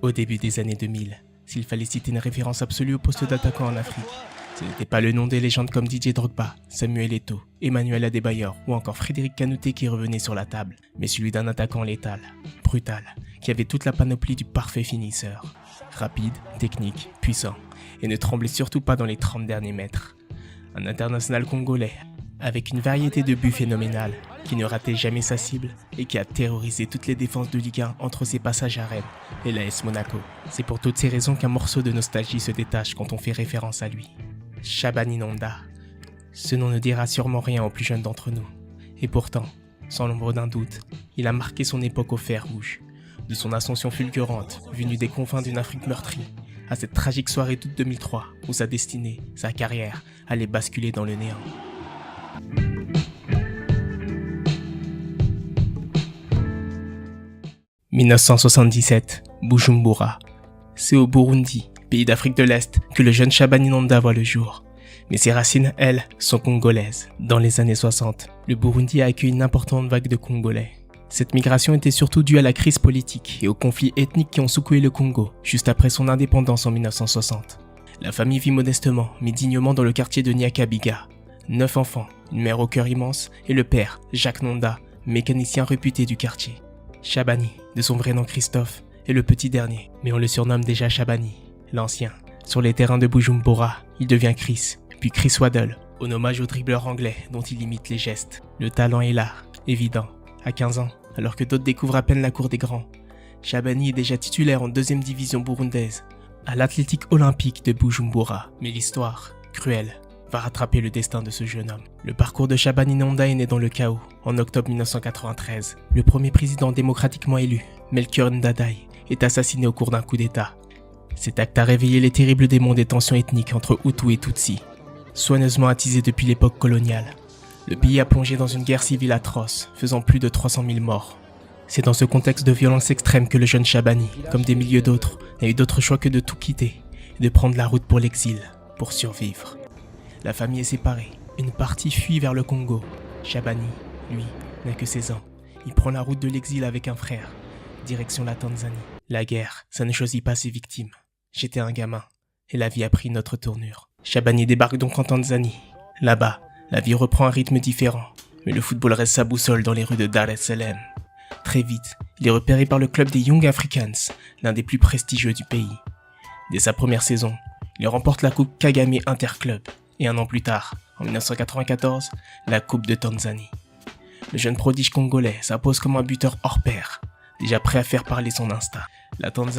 Au début des années 2000, s'il fallait citer une référence absolue au poste d'attaquant en Afrique, ce n'était pas le nom des légendes comme Didier Drogba, Samuel Eto'o, Emmanuel Adebayor ou encore Frédéric Kanouté qui revenait sur la table, mais celui d'un attaquant létal, brutal, qui avait toute la panoplie du parfait finisseur. Rapide, technique, puissant, et ne tremblait surtout pas dans les 30 derniers mètres. Un international congolais, avec une variété de buts phénoménale, qui ne ratait jamais sa cible et qui a terrorisé toutes les défenses de Ligue 1 entre ses passages à Rennes et l'AS Monaco. C'est pour toutes ces raisons qu'un morceau de nostalgie se détache quand on fait référence à lui. Shabani Nonda. Ce nom ne dira sûrement rien aux plus jeunes d'entre nous. Et pourtant, sans l'ombre d'un doute, il a marqué son époque au fer rouge. De son ascension fulgurante, venue des confins d'une Afrique meurtrie, à cette tragique soirée d'août 2003 où sa destinée, sa carrière, allait basculer dans le néant. « 1977, Bujumbura. C'est au Burundi, pays d'Afrique de l'Est, que le jeune Shabani Nonda voit le jour. Mais ses racines, elles, sont congolaises. Dans les années 60, le Burundi a accueilli une importante vague de Congolais. Cette migration était surtout due à la crise politique et aux conflits ethniques qui ont secoué le Congo, juste après son indépendance en 1960. La famille vit modestement, mais dignement dans le quartier de Nyakabiga. 9 enfants, une mère au cœur immense, et le père, Jacques Nonda, mécanicien réputé du quartier. Shabani, de son vrai nom Christophe, est le petit dernier, mais on le surnomme déjà Shabani, l'ancien. Sur les terrains de Bujumbura, il devient Chris, puis Chris Waddle, en hommage au dribbleur anglais dont il imite les gestes. Le talent est là, évident. À 15 ans, alors que d'autres découvrent à peine la cour des grands, Shabani est déjà titulaire en 2e division burundaise, à l'Athletic Olympique de Bujumbura. Mais l'histoire, cruelle, va rattraper le destin de ce jeune homme. Le parcours de Shabani Nonda est né dans le chaos. En octobre 1993, le premier président démocratiquement élu, Melchior Ndadaye, est assassiné au cours d'un coup d'État. Cet acte a réveillé les terribles démons des tensions ethniques entre Hutus et Tutsis, soigneusement attisés depuis l'époque coloniale. Le pays a plongé dans une guerre civile atroce, faisant plus de 300 000 morts. C'est dans ce contexte de violence extrême que le jeune Shabani, comme des milliers d'autres, n'a eu d'autre choix que de tout quitter et de prendre la route pour l'exil, pour survivre. La famille est séparée, une partie fuit vers le Congo. Shabani, lui, n'a que 16 ans. Il prend la route de l'exil avec un frère, direction la Tanzanie. La guerre, ça ne choisit pas ses victimes. J'étais un gamin, et la vie a pris une autre tournure. Shabani débarque donc en Tanzanie. Là-bas, la vie reprend un rythme différent, mais le football reste sa boussole dans les rues de Dar es Salaam. Très vite, il est repéré par le club des Young Africans, l'un des plus prestigieux du pays. Dès sa première saison, il remporte la coupe Kagame Interclub, et un an plus tard, en 1994, la coupe de Tanzanie. Le jeune prodige congolais s'impose comme un buteur hors pair, déjà prêt à faire parler son instinct. La Tanzanie